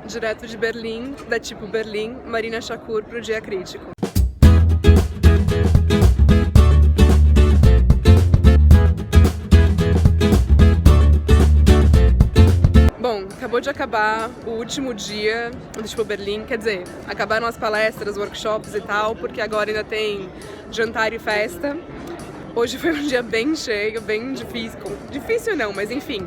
direto de Berlim, da Tipo Berlim, Marina Shakur para o Dia Crítico. Bom, acabou de acabar o último dia do Tipo Berlim, quer dizer, acabaram as palestras, workshops e tal, porque agora ainda tem jantar e festa. Hoje foi um dia bem cheio, bem difícil. Difícil não, mas enfim,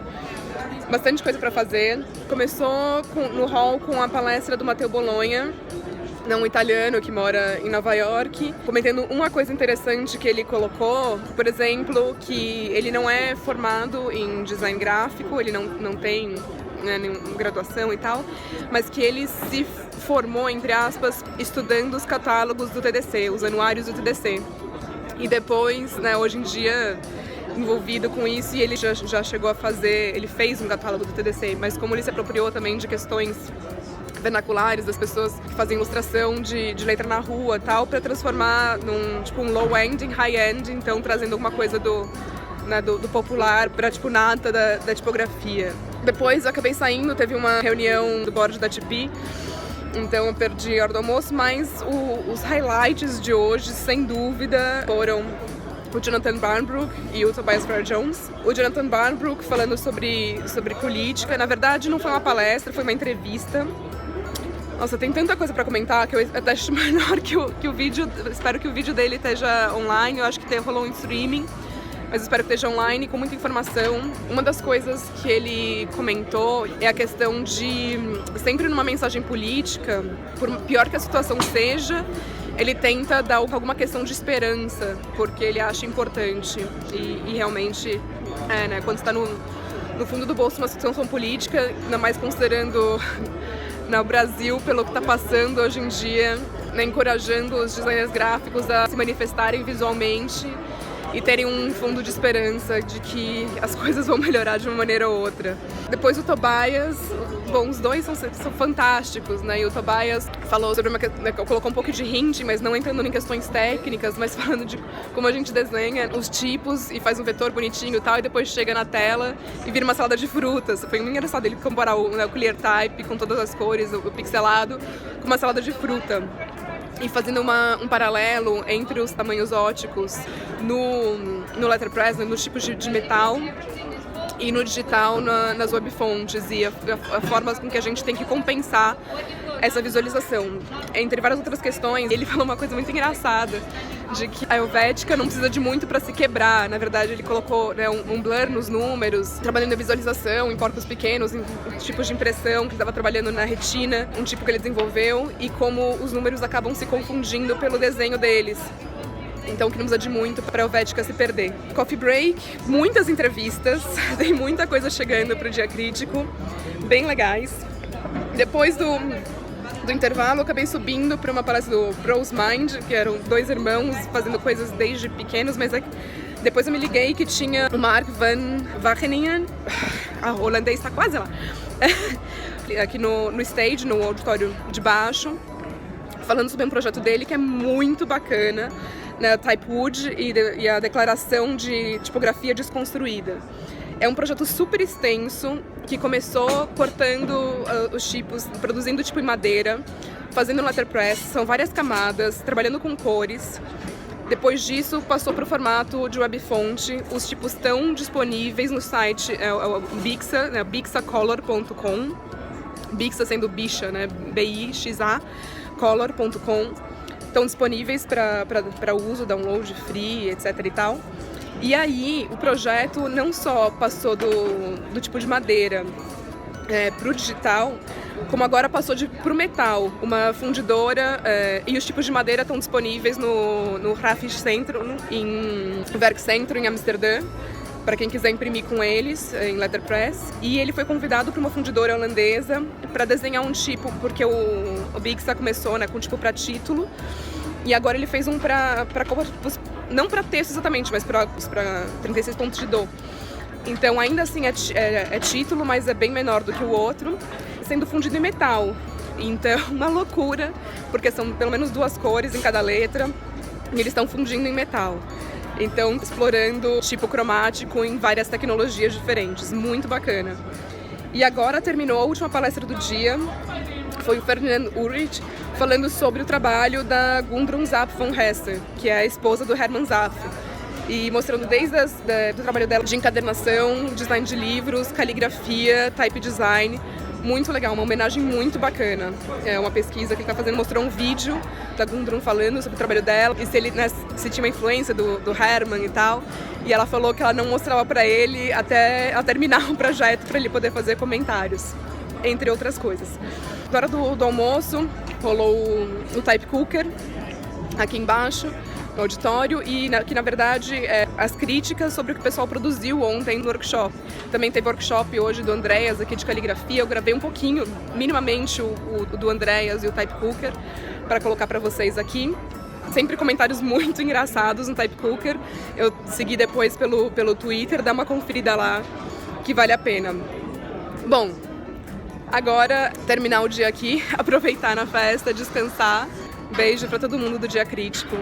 bastante coisa para fazer. Começou no hall com a palestra do Matteo Bologna, um italiano que mora em Nova York, comentando uma coisa interessante que ele colocou, por exemplo, que ele não é formado em design gráfico, ele não tem nenhuma graduação e tal, mas que ele se formou, entre aspas, estudando os catálogos do TDC, os anuários do TDC. E depois, hoje em dia, envolvido com isso, e ele já chegou a fazer, ele fez um catálogo do TDC, mas como ele se apropriou também de questões vernaculares das pessoas que fazem ilustração de letra na rua e tal, para transformar num tipo um low-end em high-end, então trazendo alguma coisa do popular para tipo nata da tipografia. Depois eu acabei saindo, teve uma reunião do board da Tipi, então eu perdi a hora do almoço, mas os highlights de hoje, sem dúvida, foram o Jonathan Barnbrook e o Tobias Farr-Jones. O Jonathan Barnbrook falando sobre política. Na verdade, não foi uma palestra, foi uma entrevista. Nossa, tem tanta coisa pra comentar que eu até acho melhor que o vídeo. Espero que o vídeo dele esteja online. Eu acho que rolou um streaming, mas espero que esteja online com muita informação. Uma das coisas que ele comentou é a questão de, sempre numa mensagem política, por pior que a situação seja, ele tenta dar alguma questão de esperança, porque ele acha importante. E realmente, quando está no fundo do bolso uma situação política, ainda mais considerando no Brasil, pelo que está passando hoje em dia, encorajando os designers gráficos a se manifestarem visualmente e terem um fundo de esperança de que as coisas vão melhorar de uma maneira ou outra. Depois o Tobias, bom, os dois são fantásticos, E o Tobias falou sobre colocou um pouco de hint, mas não entrando em questões técnicas, mas falando de como a gente desenha os tipos e faz um vetor bonitinho e tal, e depois chega na tela e vira uma salada de frutas. Foi muito engraçado ele comparar o clear type com todas as cores, o pixelado, com uma salada de fruta. E fazendo um paralelo entre os tamanhos óticos no letterpress, nos tipos de metal, e no digital nas webfontes e a forma com que a gente tem que compensar essa visualização. Entre várias outras questões, ele falou uma coisa muito engraçada, de que a Helvética não precisa de muito para se quebrar. Na verdade, ele colocou um blur nos números, trabalhando a visualização em corpos pequenos, em tipos de impressão, que ele estava trabalhando na retina, um tipo que ele desenvolveu, e como os números acabam se confundindo pelo desenho deles. Então, que não precisa de muito para a Helvética se perder. Coffee break, muitas entrevistas, tem muita coisa chegando para o Dia Crítico, bem legais. Depois do intervalo, eu acabei subindo para uma palestra do Bros Mind, que eram dois irmãos fazendo coisas desde pequenos, mas depois eu me liguei que tinha o Mark van Wageningen, o holandês está quase lá, aqui no stage, no auditório de baixo, falando sobre um projeto dele que é muito bacana, Typewood e a declaração de tipografia desconstruída. É um projeto super extenso que começou cortando os tipos, produzindo tipo em madeira, fazendo letterpress, são várias camadas, trabalhando com cores. Depois disso, passou para o formato de webfonte. Os tipos estão disponíveis no site Bixa, bixacolor.com. Bixa sendo bicha, B-I-X-A, color.com. Estão disponíveis para uso, download free, etc e tal. E aí, o projeto não só passou do tipo de madeira para o digital, como agora passou para o metal. Uma fundidora e os tipos de madeira estão disponíveis no Grafischcentrum, em Werkcentrum, em Amsterdã, para quem quiser imprimir com eles em letterpress. E ele foi convidado para uma fundidora holandesa para desenhar um tipo, porque o Bixa começou com tipo para título, e agora ele fez um para não para texto exatamente, mas para 36 pontos de dor. Então ainda assim é título, mas é bem menor do que o outro, sendo fundido em metal. Então uma loucura, porque são pelo menos 2 cores em cada letra, e eles estão fundindo em metal. Então explorando tipo cromático em várias tecnologias diferentes, muito bacana. E agora terminou a última palestra do dia, foi o Ferdinand Ulrich falando sobre o trabalho da Gudrun Zapf von Hester, que é a esposa do Hermann Zapf. E mostrando desde do trabalho dela de encadernação, design de livros, caligrafia, type design. Muito legal, uma homenagem muito bacana. É uma pesquisa que ele está fazendo, mostrou um vídeo da Gudrun falando sobre o trabalho dela e se tinha uma influência do Hermann e tal. E ela falou que ela não mostrava para ele até ela terminar o projeto para ele poder fazer comentários, entre outras coisas. Na hora do almoço, rolou o Type Cooker aqui embaixo, no auditório, e que na verdade as críticas sobre o que o pessoal produziu ontem no workshop. Também teve workshop hoje do Andreas aqui de caligrafia, eu gravei um pouquinho, minimamente, o do Andreas e o Type Cooker para colocar para vocês aqui. Sempre comentários muito engraçados no Type Cooker. Eu segui depois pelo Twitter, dá uma conferida lá que vale a pena. Bom, agora terminar o dia aqui, aproveitar na festa, descansar. Beijo para todo mundo do Dia Crítico.